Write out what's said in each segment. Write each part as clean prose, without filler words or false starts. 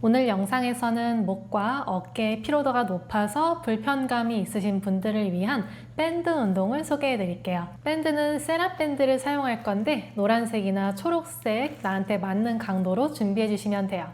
오늘 영상에서는 목과 어깨의 피로도가 높아서 불편감이 있으신 분들을 위한 밴드 운동을 소개해 드릴게요. 밴드는 셋업 밴드를 사용할 건데 노란색이나 초록색 나한테 맞는 강도로 준비해 주시면 돼요.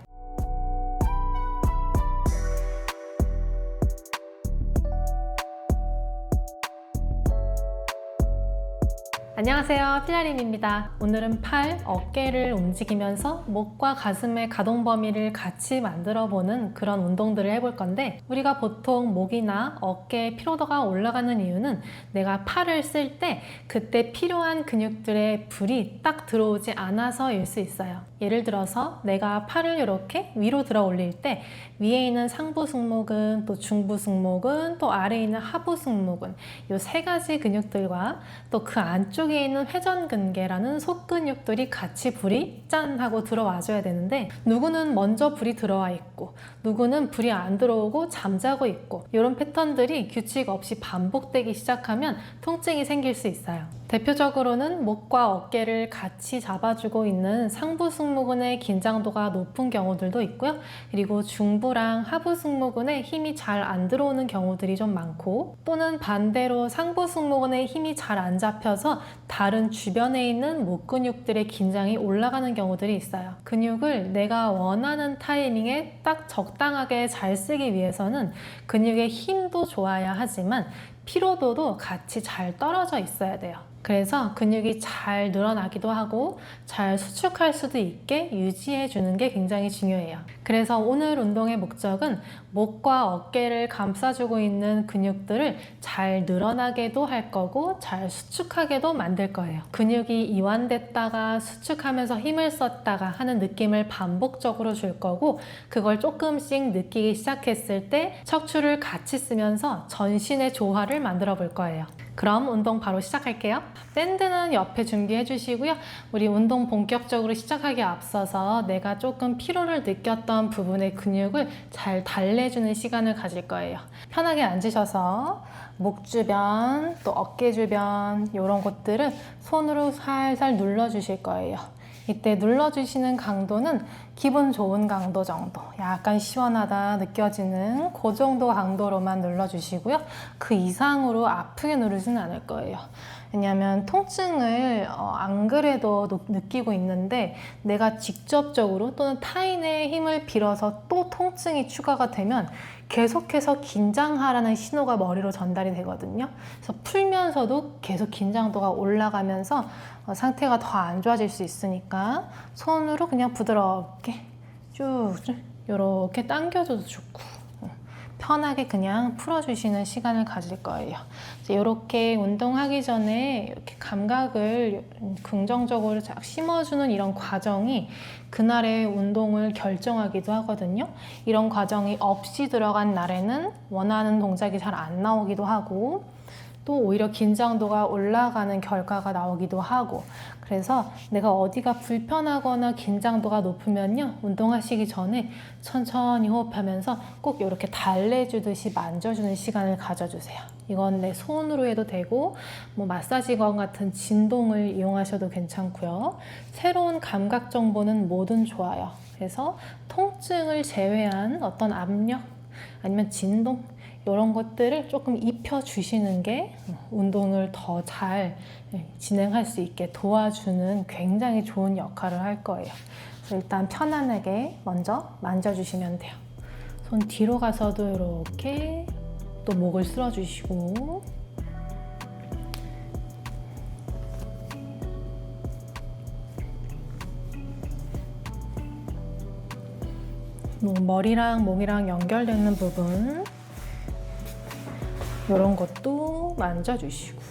안녕하세요, 필라림입니다. 오늘은 팔, 어깨를 움직이면서 목과 가슴의 가동 범위를 같이 만들어보는 그런 운동들을 해볼 건데, 우리가 보통 목이나 어깨의 피로도가 올라가는 이유는 내가 팔을 쓸 때 그때 필요한 근육들의 불이 딱 들어오지 않아서일 수 있어요. 예를 들어서 내가 팔을 이렇게 위로 들어 올릴 때 위에 있는 상부 승모근, 또 중부 승모근, 또 아래에 있는 하부 승모근, 이 세 가지 근육들과 또 그 안쪽에 있는 회전근개라는 속근육들이 같이 불이 짠 하고 들어와줘야 되는데, 누구는 먼저 불이 들어와 있고 누구는 불이 안 들어오고 잠자고 있고, 이런 패턴들이 규칙 없이 반복되기 시작하면 통증이 생길 수 있어요. 대표적으로는 목과 어깨를 같이 잡아주고 있는 상부 승모근의 긴장도가 높은 경우들도 있고요. 그리고 중부랑 하부 승모근에 힘이 잘 안 들어오는 경우들이 좀 많고, 또는 반대로 상부 승모근에 힘이 잘 안 잡혀서 다른 주변에 있는 목 근육들의 긴장이 올라가는 경우들이 있어요. 근육을 내가 원하는 타이밍에 딱 적당하게 잘 쓰기 위해서는 근육의 힘도 좋아야 하지만 피로도도 같이 잘 떨어져 있어야 돼요. 그래서 근육이 잘 늘어나기도 하고 잘 수축할 수도 있게 유지해 주는 게 굉장히 중요해요. 그래서 오늘 운동의 목적은 목과 어깨를 감싸주고 있는 근육들을 잘 늘어나게도 할 거고 잘 수축하게도 만들 거예요. 근육이 이완됐다가 수축하면서 힘을 썼다가 하는 느낌을 반복적으로 줄 거고, 그걸 조금씩 느끼기 시작했을 때 척추를 같이 쓰면서 전신의 조화를 만들어 볼 거예요. 그럼 운동 바로 시작할게요. 밴드는 옆에 준비해 주시고요. 우리 운동 본격적으로 시작하기에 앞서서 내가 조금 피로를 느꼈던 부분의 근육을 잘 달래주는 시간을 가질 거예요. 편하게 앉으셔서 목 주변, 또 어깨 주변 이런 곳들을 손으로 살살 눌러주실 거예요. 이때 눌러주시는 강도는 기분 좋은 강도 정도, 약간 시원하다 느껴지는 그 정도 강도로만 눌러주시고요. 그 이상으로 아프게 누르지는 않을 거예요. 왜냐하면 통증을 안 그래도 느끼고 있는데 내가 직접적으로 또는 타인의 힘을 빌어서 또 통증이 추가가 되면 계속해서 긴장하라는 신호가 머리로 전달이 되거든요. 그래서 풀면서도 계속 긴장도가 올라가면서 상태가 더 안 좋아질 수 있으니까 손으로 그냥 부드럽게 쭉 이렇게 당겨줘도 좋고, 편하게 그냥 풀어주시는 시간을 가질 거예요. 이렇게 운동하기 전에 이렇게 감각을 긍정적으로 심어주는 이런 과정이 그날의 운동을 결정하기도 하거든요. 이런 과정이 없이 들어간 날에는 원하는 동작이 잘 안 나오기도 하고, 또 오히려 긴장도가 올라가는 결과가 나오기도 하고, 그래서 내가 어디가 불편하거나 긴장도가 높으면요, 운동하시기 전에 천천히 호흡하면서 꼭 이렇게 달래주듯이 만져주는 시간을 가져주세요. 이건 내 손으로 해도 되고, 뭐 마사지건 같은 진동을 이용하셔도 괜찮고요. 새로운 감각 정보는 뭐든 좋아요. 그래서 통증을 제외한 어떤 압력 아니면 진동, 이런 것들을 조금 입혀주시는 게 운동을 더 잘 진행할 수 있게 도와주는 굉장히 좋은 역할을 할 거예요. 그래서 일단 편안하게 먼저 만져주시면 돼요. 손 뒤로 가서도 이렇게 또 목을 쓸어주시고, 머리랑 목이랑 연결되는 부분 이런 것도 만져주시고,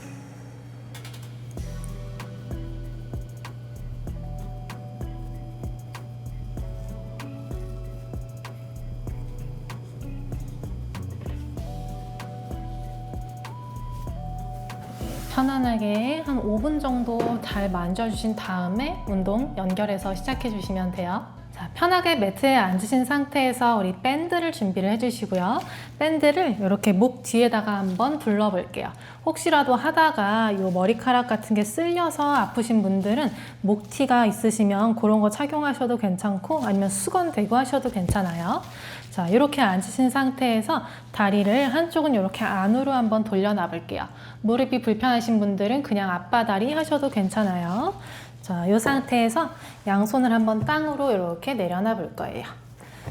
편안하게 한 5분 정도 잘 만져주신 다음에 운동 연결해서 시작해 주시면 돼요. 자, 편하게 매트에 앉으신 상태에서 우리 밴드를 준비를 해주시고요. 밴드를 이렇게 목 뒤에다가 한번 둘러볼게요. 혹시라도 하다가 이 머리카락 같은 게 쓸려서 아프신 분들은 목티가 있으시면 그런 거 착용하셔도 괜찮고 아니면 수건 대고 하셔도 괜찮아요. 자, 이렇게 앉으신 상태에서 다리를 한쪽은 이렇게 안으로 한번 돌려놔 볼게요. 무릎이 불편하신 분들은 그냥 앞바다리 하셔도 괜찮아요. 자, 이 상태에서 양손을 한번 땅으로 이렇게 내려놔 볼 거예요.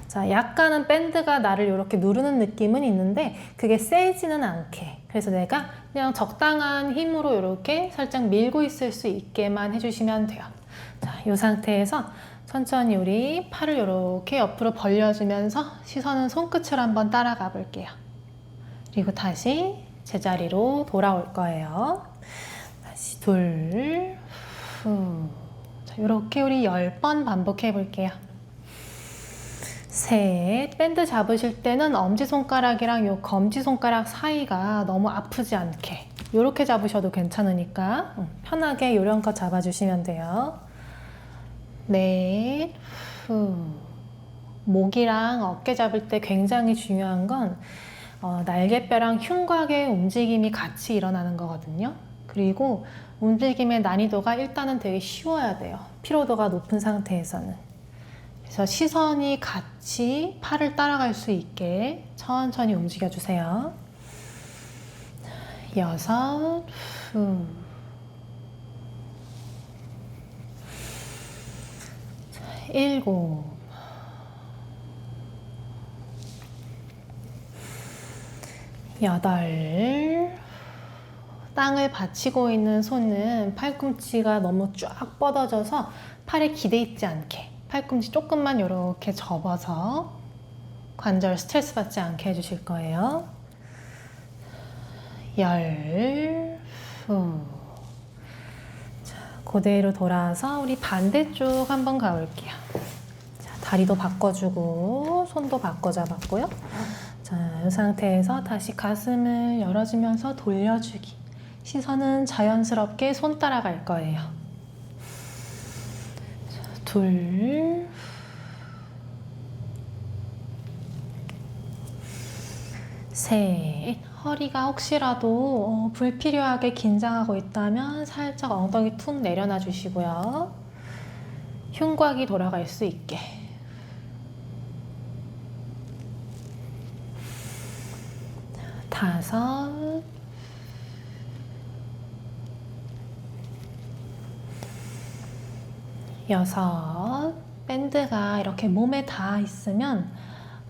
자, 약간은 밴드가 나를 이렇게 누르는 느낌은 있는데 그게 세지는 않게, 그래서 내가 그냥 적당한 힘으로 이렇게 살짝 밀고 있을 수 있게만 해주시면 돼요. 자, 이 상태에서 천천히 우리 팔을 이렇게 옆으로 벌려주면서 시선은 손끝으로 한번 따라가 볼게요. 그리고 다시 제자리로 돌아올 거예요. 다시 둘, 후. 자, 이렇게 우리 10번 반복해 볼게요. 셋. 밴드 잡으실 때는 엄지손가락이랑 요 검지손가락 사이가 너무 아프지 않게 이렇게 잡으셔도 괜찮으니까 편하게 요령껏 잡아주시면 돼요. 넷. 후. 목이랑 어깨 잡을 때 굉장히 중요한 건 날개뼈랑 흉곽의 움직임이 같이 일어나는 거거든요. 그리고 움직임의 난이도가 일단은 되게 쉬워야 돼요. 피로도가 높은 상태에서는. 그래서 시선이 같이 팔을 따라갈 수 있게 천천히 움직여주세요. 6, 후. 7, 8. 땅을 받치고 있는 손은 팔꿈치가 너무 쫙 뻗어져서 팔에 기대 있지 않게 팔꿈치 조금만 이렇게 접어서 관절 스트레스 받지 않게 해주실 거예요. 10. 후. 자, 그대로 돌아와서 우리 반대쪽 한번 가볼게요. 자, 다리도 바꿔주고 손도 바꿔 잡았고요. 자, 이 상태에서 다시 가슴을 열어주면서 돌려주기. 시선은 자연스럽게 손 따라갈 거예요. 자, 둘, 셋. 허리가 혹시라도 불필요하게 긴장하고 있다면 살짝 엉덩이 툭 내려놔 주시고요. 흉곽이 돌아갈 수 있게. 5, 6. 밴드가 이렇게 몸에 닿아 있으면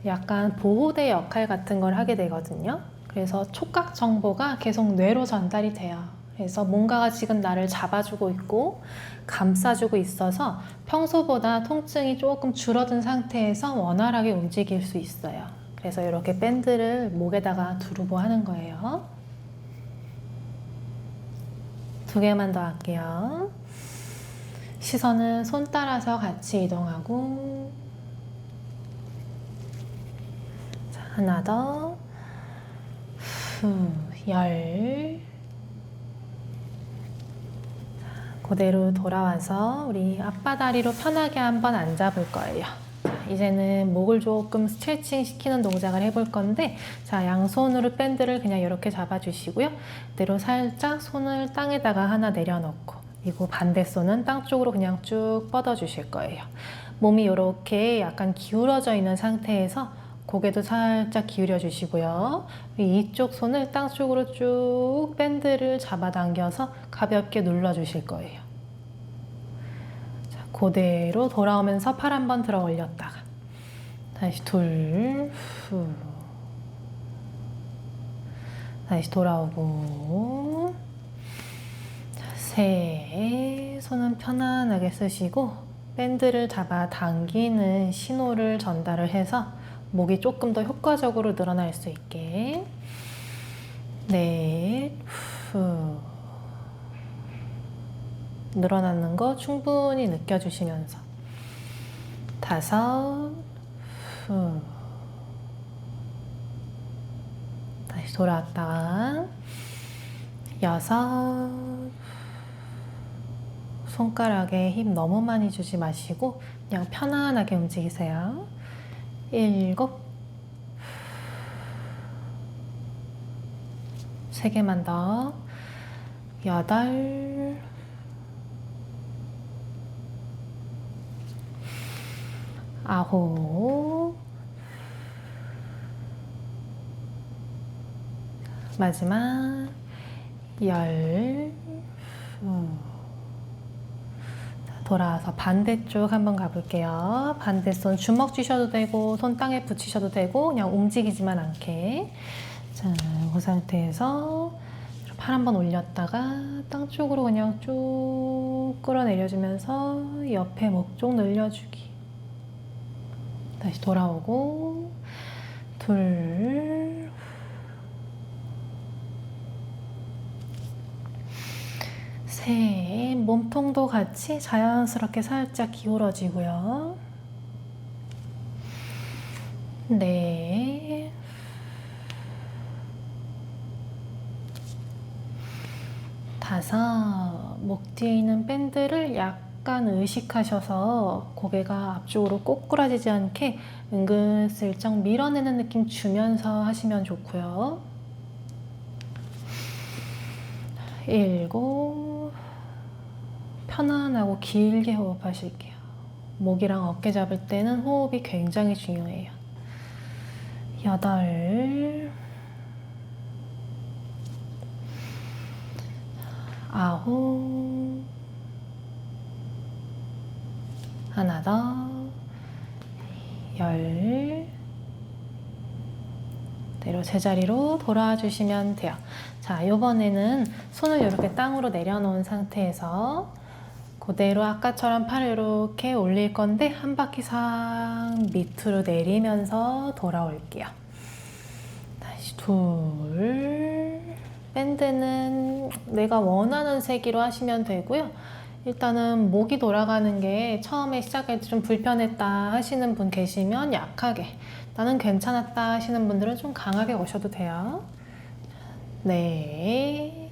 약간 보호대 역할 같은 걸 하게 되거든요. 그래서 촉각 정보가 계속 뇌로 전달이 돼요. 그래서 뭔가가 지금 나를 잡아주고 있고 감싸주고 있어서 평소보다 통증이 조금 줄어든 상태에서 원활하게 움직일 수 있어요. 그래서 이렇게 밴드를 목에다가 두르고 하는 거예요. 2개만 더 할게요. 시선은 손 따라서 같이 이동하고, 자, 하나 더. 후. 10. 자, 그대로 돌아와서 우리 앞바다리로 편하게 한번 앉아볼 거예요. 자, 이제는 목을 조금 스트레칭 시키는 동작을 해볼 건데, 자, 양손으로 밴드를 그냥 이렇게 잡아주시고요. 그대로 살짝 손을 땅에다가 하나 내려놓고, 그리고 반대 손은 땅 쪽으로 그냥 쭉 뻗어 주실 거예요. 몸이 이렇게 약간 기울어져 있는 상태에서 고개도 살짝 기울여 주시고요. 이쪽 손을 땅 쪽으로 쭉 밴드를 잡아당겨서 가볍게 눌러 주실 거예요. 자, 그대로 돌아오면서 팔 한번 들어 올렸다가 다시 둘, 후. 다시 돌아오고, 셋. 손은 편안하게 쓰시고 밴드를 잡아 당기는 신호를 전달을 해서 목이 조금 더 효과적으로 늘어날 수 있게. 넷. 후. 늘어나는 거 충분히 느껴주시면서. 5. 후. 다시 돌아왔다가 6. 손가락에 힘 너무 많이 주지 마시고 그냥 편안하게 움직이세요. 7, 3개만 더, 8, 9, 마지막 10. 돌아와서 반대쪽 한번 가볼게요. 반대손 주먹 쥐셔도 되고 손 땅에 붙이셔도 되고 그냥 움직이지만 않게. 자, 그 상태에서 팔 한번 올렸다가 땅 쪽으로 그냥 쭉 끌어내려주면서 옆에 목 쪽 늘려주기. 다시 돌아오고 2, 셋. 몸통도 같이 자연스럽게 살짝 기울어지고요. 4, 5. 목 뒤에 있는 밴드를 약간 의식하셔서 고개가 앞쪽으로 꼬꾸라지지 않게 은근슬쩍 밀어내는 느낌 주면서 하시면 좋고요. 7. 편안하고 길게 호흡하실게요. 목이랑 어깨 잡을 때는 호흡이 굉장히 중요해요. 8, 9, 하나 더, 10. 대로 제자리로 돌아와 주시면 돼요. 자, 이번에는 손을 이렇게 땅으로 내려놓은 상태에서 그대로 아까처럼 팔을 이렇게 올릴 건데 한 바퀴 싹 밑으로 내리면서 돌아올게요. 다시 2. 밴드는 내가 원하는 세기로 하시면 되고요. 일단은 목이 돌아가는 게 처음에 시작할 때 좀 불편했다 하시는 분 계시면 약하게, 나는 괜찮았다 하시는 분들은 좀 강하게 오셔도 돼요. 네,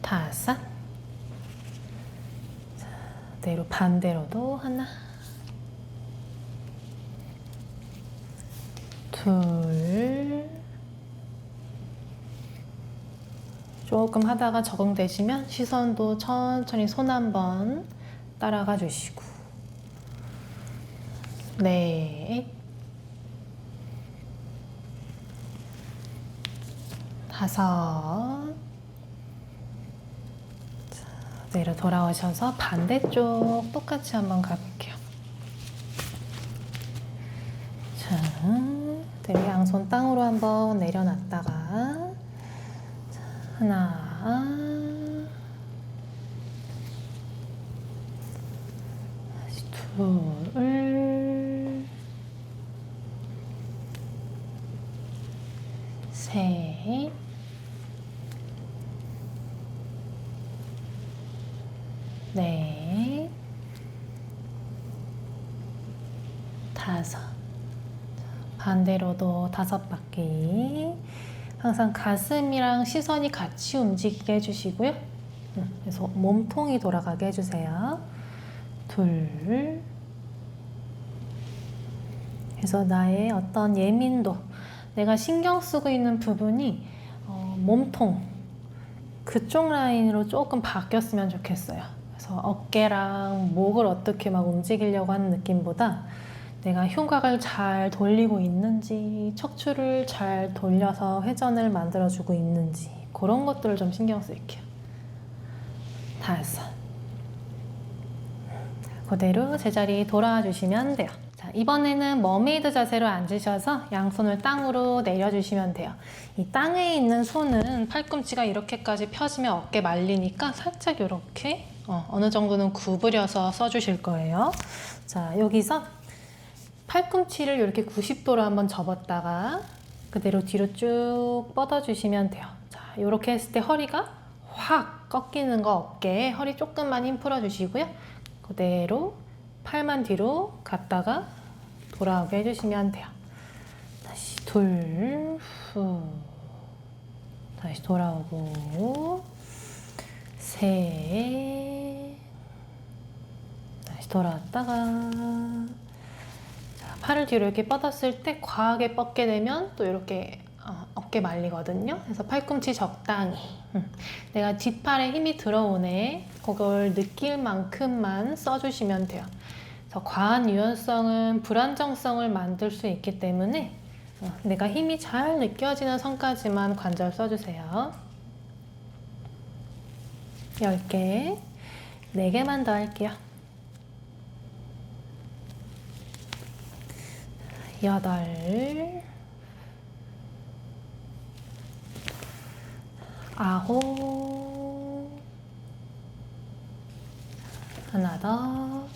5. 자, 그대로 반대로도 하나, 2. 조금 하다가 적응되시면 시선도 천천히 손 한번 따라가 주시고. 4, 5. 그대로 돌아오셔서 반대쪽 똑같이 한번 가볼게요. 자, 그대로 양손 땅으로 한번 내려놨다가 하나, 다시 2, 3, 4, 5. 반대로도 5바퀴. 항상 가슴이랑 시선이 같이 움직이게 해주시고요. 그래서 몸통이 돌아가게 해주세요. 2. 그래서 나의 어떤 예민도, 내가 신경 쓰고 있는 부분이 몸통 그쪽 라인으로 조금 바뀌었으면 좋겠어요. 그래서 어깨랑 목을 어떻게 막 움직이려고 하는 느낌보다 내가 흉곽을 잘 돌리고 있는지, 척추를 잘 돌려서 회전을 만들어주고 있는지, 그런 것들을 좀 신경 쓸게요. 5. 그대로 제자리 돌아와 주시면 돼요. 자, 이번에는 머메이드 자세로 앉으셔서 양손을 땅으로 내려주시면 돼요. 이 땅에 있는 손은 팔꿈치가 이렇게까지 펴지면 어깨 말리니까 살짝 이렇게 어느 정도는 구부려서 써주실 거예요. 자, 여기서 팔꿈치를 이렇게 90도로 한번 접었다가 그대로 뒤로 쭉 뻗어주시면 돼요. 자, 이렇게 했을 때 허리가 확 꺾이는 거 없게 허리 조금만 힘 풀어주시고요. 그대로 팔만 뒤로 갔다가 돌아오게 해주시면 돼요. 다시 2, 후. 다시 돌아오고 셋. 다시 돌아왔다가. 자, 팔을 뒤로 이렇게 뻗었을 때 과하게 뻗게 되면 또 이렇게 어깨 말리거든요. 그래서 팔꿈치 적당히. 내가 뒷팔에 힘이 들어오네. 그걸 느낄 만큼만 써주시면 돼요. 그래서 과한 유연성은 불안정성을 만들 수 있기 때문에 내가 힘이 잘 느껴지는 선까지만 관절 써주세요. 10개, 4개만 더 할게요. 8, 9, 하나 더,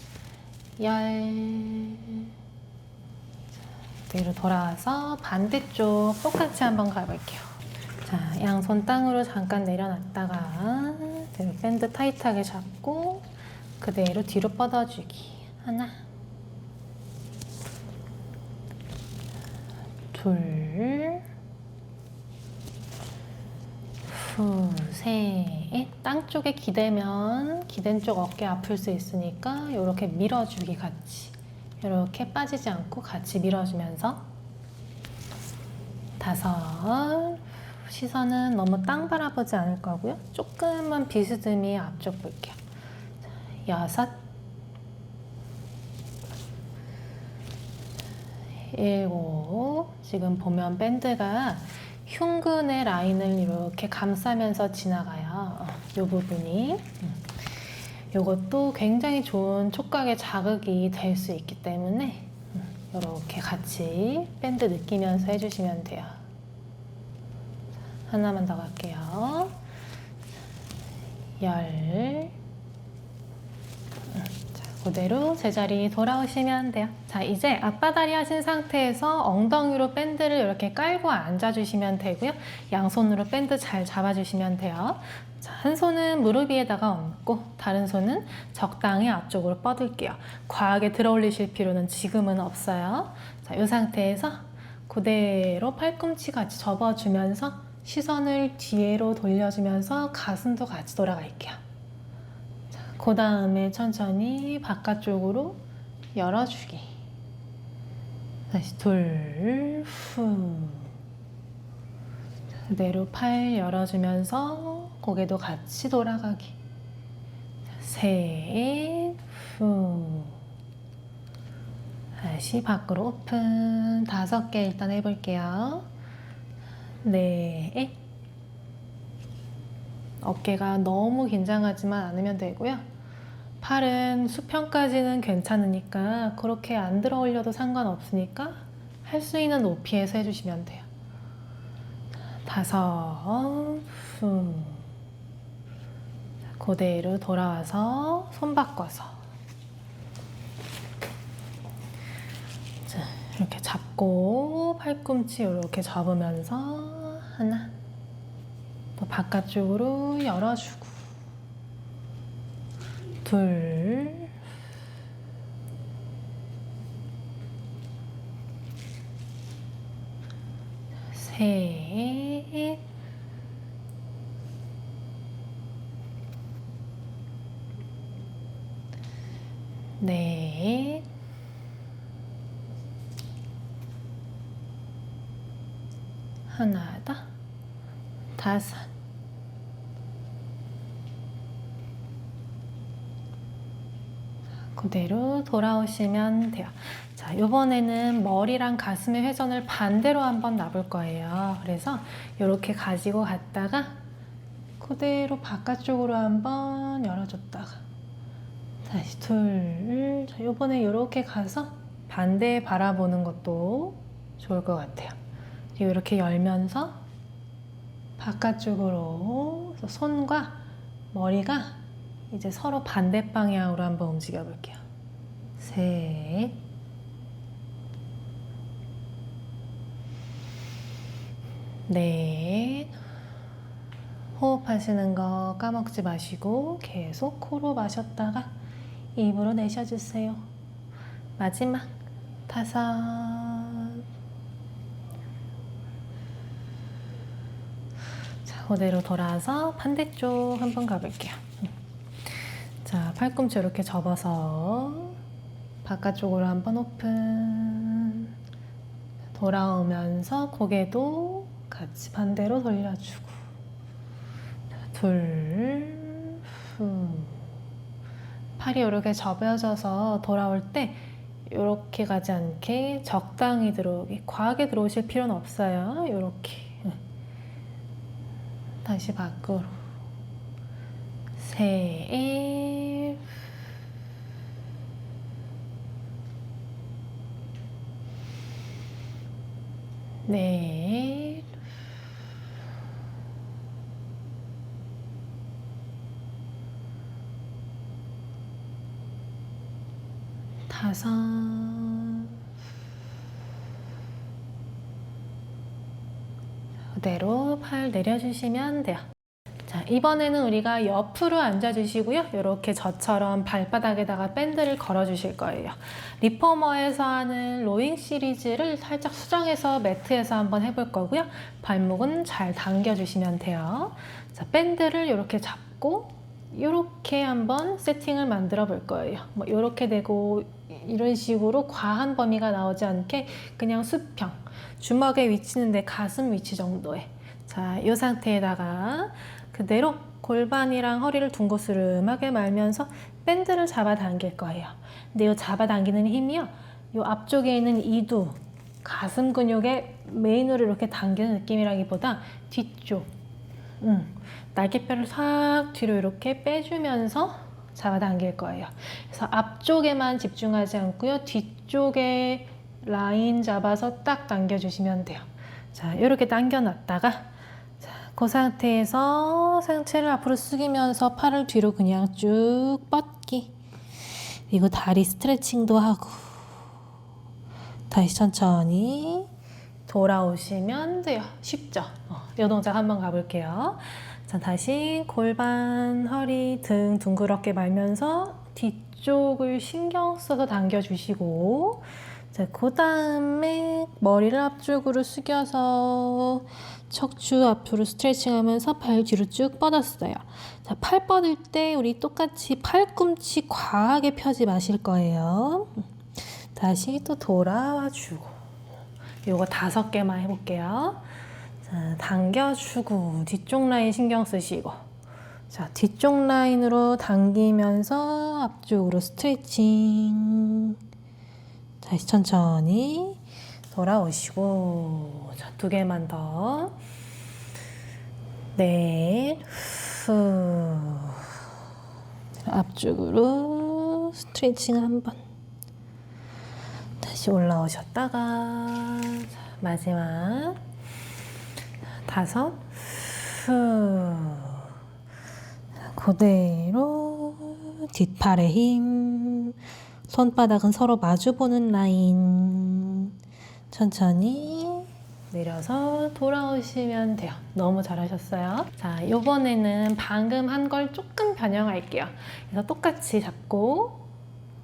10. 뒤로 돌아와서 반대쪽 똑같이 한번 가볼게요. 자, 양손 땅으로 잠깐 내려놨다가 밴드 타이트하게 잡고 그대로 뒤로 뻗어주기. 하나, 둘, 셋. 땅 쪽에 기대면 기댄 쪽 어깨 아플 수 있으니까 이렇게 밀어주기 같이. 이렇게 빠지지 않고 같이 밀어주면서 5. 시선은 너무 땅 바라보지 않을 거고요. 조금만 비스듬히 앞쪽 볼게요. 6, 7. 지금 보면 밴드가 흉근의 라인을 이렇게 감싸면서 지나가요. 이 부분이. 이것도 굉장히 좋은 촉각의 자극이 될 수 있기 때문에 이렇게 같이 밴드 느끼면서 해주시면 돼요. 하나만 더 갈게요. 10. 자, 그대로 제자리 돌아오시면 돼요. 자, 이제 앞바다리 하신 상태에서 엉덩이로 밴드를 이렇게 깔고 앉아주시면 되고요. 양손으로 밴드 잘 잡아주시면 돼요. 자, 한 손은 무릎 위에다가 얹고 다른 손은 적당히 앞쪽으로 뻗을게요. 과하게 들어 올리실 필요는 지금은 없어요. 자, 이 상태에서 그대로 팔꿈치 같이 접어주면서 시선을 뒤로 돌려주면서 가슴도 같이 돌아갈게요. 자, 그 다음에 천천히 바깥쪽으로 열어주기. 다시 둘, 후. 그대로 팔 열어주면서 고개도 같이 돌아가기. 셋, 후. 다시 밖으로 오픈. 5개 일단 해볼게요. 넷. 어깨가 너무 긴장하지만 않으면 되고요. 팔은 수평까지는 괜찮으니까 그렇게 안 들어 올려도 상관없으니까 할 수 있는 높이에서 해주시면 돼요. 5, 후. 그대로 돌아와서 손 바꿔서 자, 이렇게 잡고 팔꿈치 이렇게 접으면서 하나, 또 바깥쪽으로 열어주고 둘, 셋, 넷, 하나 더, 5. 그대로 돌아오시면 돼요. 자, 이번에는 머리랑 가슴의 회전을 반대로 한번 놔볼 거예요. 그래서 이렇게 가지고 갔다가 그대로 바깥쪽으로 한번 열어줬다가 다시 둘. 자, 이번에 이렇게 가서 반대 바라보는 것도 좋을 것 같아요. 그리고 이렇게 열면서 바깥쪽으로 손과 머리가 이제 서로 반대 방향으로 한번 움직여 볼게요. 셋, 넷. 호흡하시는 거 까먹지 마시고 계속 코로 마셨다가 입으로 내쉬어주세요. 마지막 5. 자, 그대로 돌아서 반대쪽 한번 가볼게요. 팔꿈치 이렇게 접어서 바깥쪽으로 한번 오픈. 돌아오면서 고개도 같이 반대로 돌려주고. 둘, 후. 팔이 이렇게 접어져서 돌아올 때 이렇게 가지 않게 적당히 들어오게, 과하게 들어오실 필요는 없어요. 이렇게. 다시 밖으로. 셋, 넷, 다섯, 그대로 팔 내려주시면 돼요. 자, 이번에는 우리가 옆으로 앉아주시고요. 이렇게 저처럼 발바닥에다가 밴드를 걸어주실 거예요. 리포머에서 하는 로잉 시리즈를 살짝 수정해서 매트에서 한번 해볼 거고요. 발목은 잘 당겨주시면 돼요. 자, 밴드를 이렇게 잡고 이렇게 한번 세팅을 만들어 볼 거예요. 뭐 이렇게 되고 이런 식으로 과한 범위가 나오지 않게 그냥 수평, 주먹의 위치는 내 가슴 위치 정도에. 자, 이 상태에다가 그대로 골반이랑 허리를 둥그스름하게 말면서 밴드를 잡아당길 거예요. 근데 이 잡아당기는 힘이요, 이 앞쪽에 있는 이두, 가슴 근육의 메인으로 이렇게 당기는 느낌이라기보다 뒤쪽, 날개뼈를 싹 뒤로 이렇게 빼주면서 잡아당길 거예요. 그래서 앞쪽에만 집중하지 않고요, 뒤쪽에 라인 잡아서 딱 당겨주시면 돼요. 자, 이렇게 당겨놨다가 그 상태에서 상체를 앞으로 숙이면서 팔을 뒤로 그냥 쭉 뻗기. 그리고 다리 스트레칭도 하고. 다시 천천히 돌아오시면 돼요. 쉽죠? 이 동작 한번 가볼게요. 자, 다시 골반, 허리, 등 둥그렇게 말면서 뒤쪽을 신경 써서 당겨주시고, 자, 그 다음에 머리를 앞쪽으로 숙여서 척추 앞으로 스트레칭 하면서 발 뒤로 쭉 뻗었어요. 자, 팔 뻗을 때 우리 똑같이 팔꿈치 과하게 펴지 마실 거예요. 다시 또 돌아와 주고. 요거 5개만 해볼게요. 자, 당겨주고 뒤쪽 라인 신경 쓰시고. 자, 뒤쪽 라인으로 당기면서 앞쪽으로 스트레칭. 다시 천천히 돌아오시고. 자, 2개만 더. 넷, 후. 앞쪽으로 스트레칭 한번. 다시 올라오셨다가 마지막 5, 후. 그대로 뒷팔에 힘. 손바닥은 서로 마주보는 라인. 천천히 내려서 돌아오시면 돼요. 너무 잘하셨어요. 자, 이번에는 방금 한 걸 조금 변형할게요. 그래서 똑같이 잡고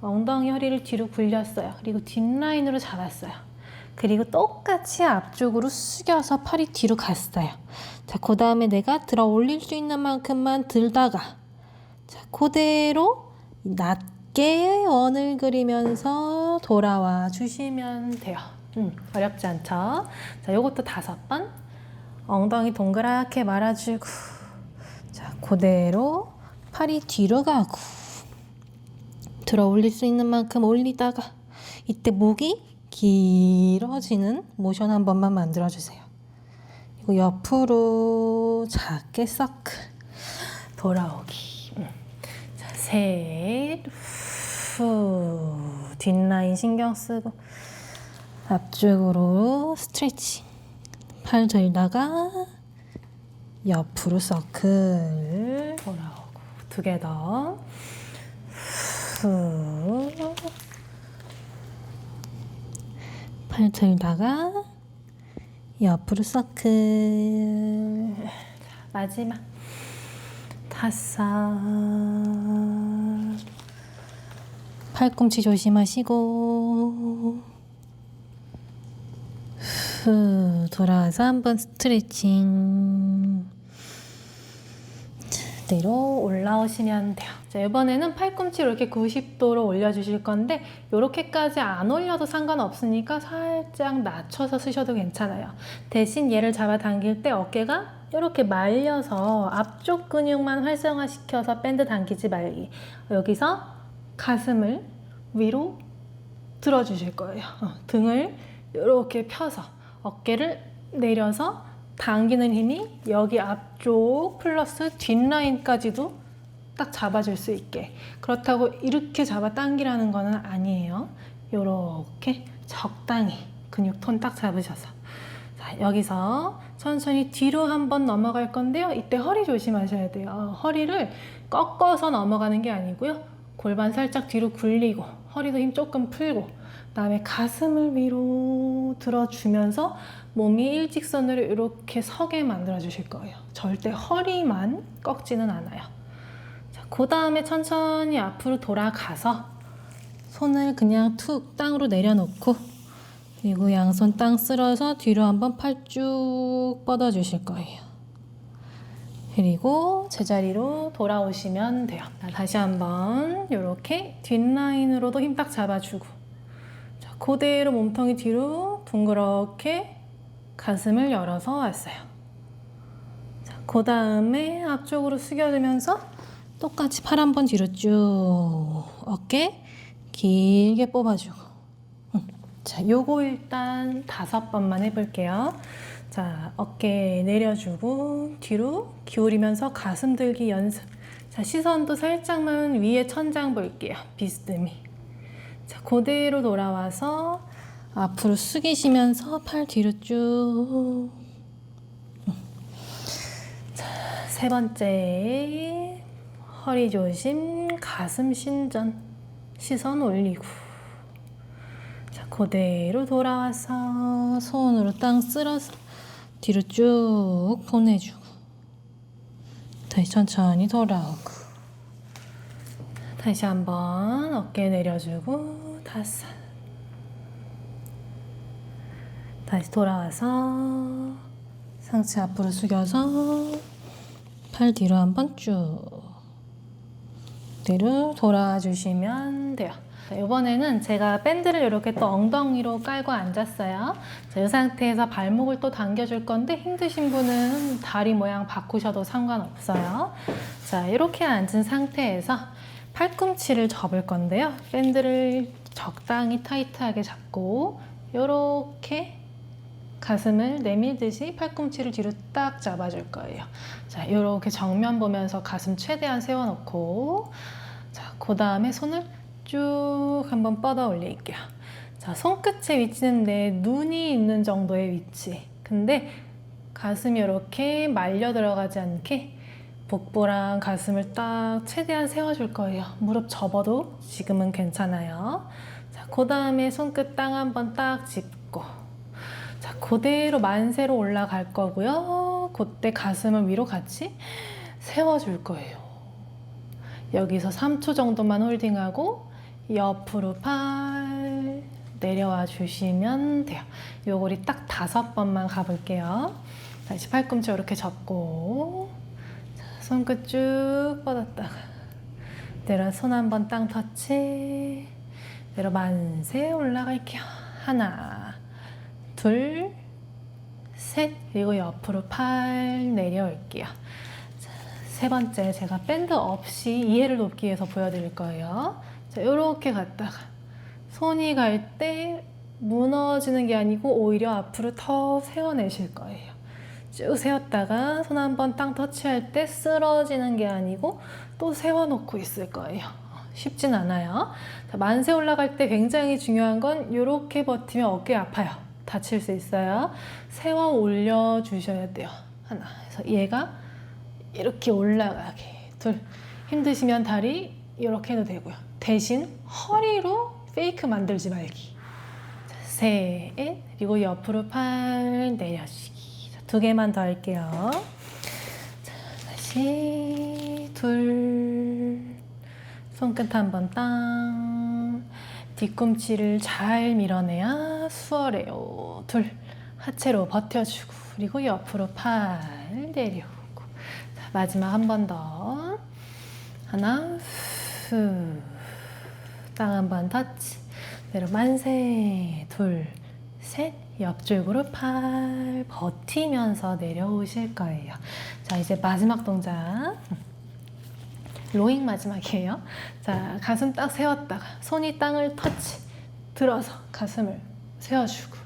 엉덩이 허리를 뒤로 굴렸어요. 그리고 뒷라인으로 잡았어요. 그리고 똑같이 앞쪽으로 숙여서 팔이 뒤로 갔어요. 자, 그 다음에 내가 들어 올릴 수 있는 만큼만 들다가, 자, 그대로 낮게 원을 그리면서 돌아와 주시면 돼요. 어렵지 않죠? 자, 요것도 5번. 엉덩이 동그랗게 말아주고, 자, 그대로 팔이 뒤로 가고, 들어 올릴 수 있는 만큼 올리다가, 이때 목이 길어지는 모션 한 번만 만들어주세요. 그리고 옆으로 작게 서클 돌아오기. 자, 셋, 후. 뒷라인 신경 쓰고 앞쪽으로 스트레칭. 팔 들다가 옆으로 서클 돌아오고. 2개 더. 후. 팔 들다가 옆으로 서클. 마지막 5. 팔꿈치 조심하시고 후. 돌아와서 한번 스트레칭. 그대로 올라오시면 돼요. 자, 이번에는 팔꿈치를 이렇게 90도로 올려주실 건데 이렇게까지 안 올려도 상관없으니까 살짝 낮춰서 쓰셔도 괜찮아요. 대신 얘를 잡아당길 때 어깨가 이렇게 말려서 앞쪽 근육만 활성화시켜서 밴드 당기지 말기. 여기서 가슴을 위로 들어주실 거예요. 등을 이렇게 펴서 어깨를 내려서 당기는 힘이 여기 앞쪽 플러스 뒷라인까지도 딱 잡아줄 수 있게. 그렇다고 이렇게 잡아 당기라는 거는 아니에요. 이렇게 적당히 근육 톤 딱 잡으셔서. 자, 여기서 천천히 뒤로 한번 넘어갈 건데요. 이때 허리 조심하셔야 돼요. 허리를 꺾어서 넘어가는 게 아니고요. 골반 살짝 뒤로 굴리고 허리도 힘 조금 풀고 그다음에 가슴을 위로 들어주면서 몸이 일직선으로 이렇게 서게 만들어 주실 거예요. 절대 허리만 꺾지는 않아요. 자, 그 다음에 천천히 앞으로 돌아가서 손을 그냥 툭 땅으로 내려놓고 그리고 양손 땅 쓸어서 뒤로 한번 팔 쭉 뻗어 주실 거예요. 그리고 제자리로 돌아오시면 돼요. 자, 다시 한번 이렇게 뒷라인으로도 힘 딱 잡아주고 자, 그대로 몸통이 뒤로 둥그렇게 가슴을 열어서 왔어요. 자, 그 다음에 앞쪽으로 숙여주면서 똑같이 팔 한번 뒤로 쭉 어깨 길게 뽑아주고 자, 요거 일단 5번만 해볼게요. 자, 어깨 내려주고 뒤로 기울이면서 가슴 들기 연습. 자, 시선도 살짝만 위에 천장 볼게요. 비스듬히. 자, 그대로 돌아와서 앞으로 숙이시면서 팔 뒤로 쭉. 자, 3번째 허리 조심, 가슴 신전. 시선 올리고. 자, 그대로 돌아와서 손으로 땅 쓸어서 뒤로 쭉 보내주고 다시 천천히 돌아오고 다시 한번 어깨 내려주고 5 다시 돌아와서 상체 앞으로 숙여서 팔 뒤로 한번 쭉 그대로 돌아주시면 돼요. 자, 이번에는 제가 밴드를 이렇게 또 엉덩이로 깔고 앉았어요. 자, 이 상태에서 발목을 또 당겨줄 건데 힘드신 분은 다리 모양 바꾸셔도 상관없어요. 자, 이렇게 앉은 상태에서 팔꿈치를 접을 건데요. 밴드를 적당히 타이트하게 잡고 이렇게 가슴을 내밀듯이 팔꿈치를 뒤로 딱 잡아줄 거예요. 자, 이렇게 정면 보면서 가슴 최대한 세워놓고 자, 그 다음에 손을 쭉 한번 뻗어 올릴게요. 자, 손끝의 위치는 내 눈이 있는 정도의 위치. 근데 가슴이 이렇게 말려 들어가지 않게 복부랑 가슴을 딱 최대한 세워줄 거예요. 무릎 접어도 지금은 괜찮아요. 자, 그 다음에 손끝 땅 한번 딱 짚고 자, 그대로 만세로 올라갈 거고요. 그때 가슴을 위로 같이 세워줄 거예요. 여기서 3초 정도만 홀딩하고 옆으로 팔 내려와 주시면 돼요. 요거리 딱 5번만 가볼게요. 다시 팔꿈치 이렇게 접고 자, 손끝 쭉 뻗었다가 내려 손 한번 땅 터치 내려 만세 올라갈게요. 하나 둘 셋 그리고 옆으로 팔 내려올게요. 자, 3번째 제가 밴드 없이 이해를 돕기 위해서 보여드릴 거예요. 자, 이렇게 갔다가 손이 갈 때 무너지는 게 아니고 오히려 앞으로 더 세워내실 거예요. 쭉 세웠다가 손 한번 땅 터치할 때 쓰러지는 게 아니고 또 세워놓고 있을 거예요. 쉽진 않아요. 자, 만세 올라갈 때 굉장히 중요한 건 이렇게 버티면 어깨 아파요. 다칠 수 있어요. 세워 올려 주셔야 돼요. 하나. 그래서 얘가 이렇게 올라가게. 둘. 힘드시면 다리 이렇게 해도 되고요. 대신 허리로 페이크 만들지 말기. 자, 셋. 그리고 옆으로 팔 내려주기. 자, 2개만 더 할게요. 자, 다시 둘. 손끝 한번 땅. 뒤꿈치를 잘 밀어내야 수월해요. 둘. 하체로 버텨주고 그리고 옆으로 팔 내려오고 자, 마지막 한 번 더. 하나, 후. 땅 한 번 터치. 내려 만세. 둘, 셋. 옆쪽으로 팔 버티면서 내려오실 거예요. 자, 이제 마지막 동작. 로잉 마지막이에요. 자, 가슴 딱 세웠다가 손이 땅을 터치. 들어서 가슴을 세워주고.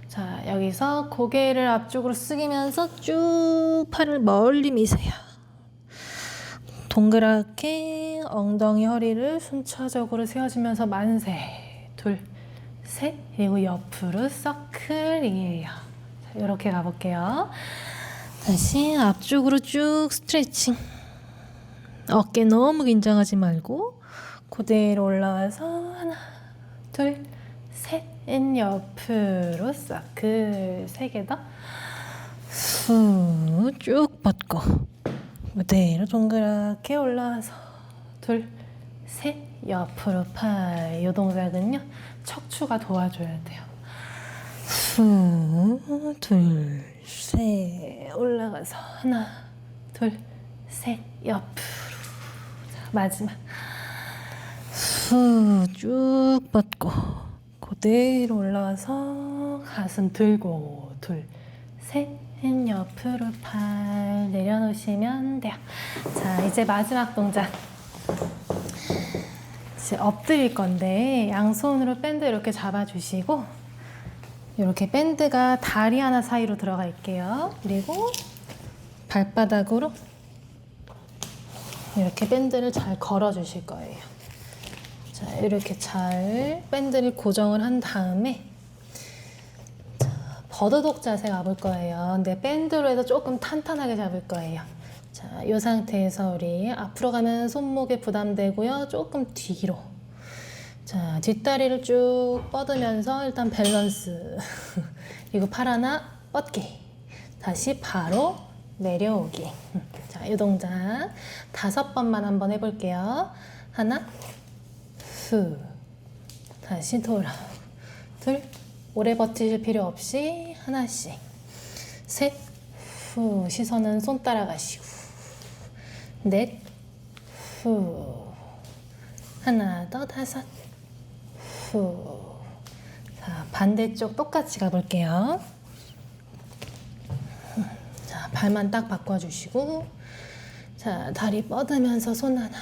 자, 여기서 고개를 앞쪽으로 숙이면서 쭉 팔을 멀리 미세요. 동그랗게 엉덩이 허리를 순차적으로 세워주면서 만세. 둘, 셋. 그리고 옆으로 서클이에요. 자, 이렇게 가볼게요. 다시 앞쪽으로 쭉 스트레칭. 어깨 너무 긴장하지 말고 그대로 올라와서 하나, 둘, 셋. 옆으로 서클 3개 더. 후, 쭉 뻗고 그대로 동그랗게 올라와서 둘, 셋. 옆으로 팔. 이 동작은요 척추가 도와줘야 돼요. 후, 둘, 셋. 올라가서 하나, 둘, 셋. 옆으로. 자, 마지막. 후, 쭉 뻗고 그대로 올라와서 가슴 들고 둘, 셋. 옆으로 팔 내려놓으시면 돼요. 자, 이제 마지막 동작. 이제 엎드릴 건데 양손으로 밴드 이렇게 잡아주시고 이렇게 밴드가 다리 하나 사이로 들어가 있게요. 그리고 발바닥으로 이렇게 밴드를 잘 걸어 주실 거예요. 자, 이렇게 잘 밴드를 고정을 한 다음에 버드독 자세 가볼 거예요. 근데 밴드로 해서 조금 탄탄하게 잡을 거예요. 자, 이 상태에서 우리 앞으로 가면 손목에 부담되고요. 조금 뒤로. 자, 뒷다리를 쭉 뻗으면서 일단 밸런스. 그리고 팔 하나 뻗기. 다시 바로 내려오기. 자, 이 동작 5번만 한번 해볼게요. 하나, 후. 다시 돌아오고. 둘. 오래 버티실 필요 없이 하나씩. 셋, 후. 시선은 손 따라가시고. 넷, 후. 하나 더, 5, 후. 자, 반대쪽 똑같이 가볼게요. 자, 발만 딱 바꿔주시고. 자, 다리 뻗으면서 손 하나.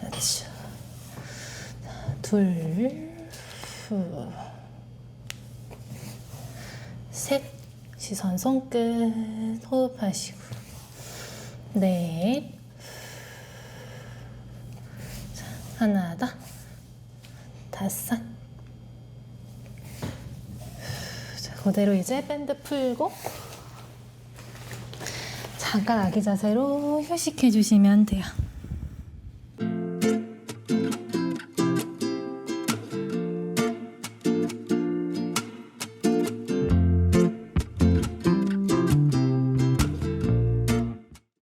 그렇죠. 자, 둘, 후. 셋. 시선 손끝. 호흡하시고. 넷. 자, 하나 더. 5. 자, 그대로 이제 밴드 풀고 잠깐 아기 자세로 휴식해 주시면 돼요.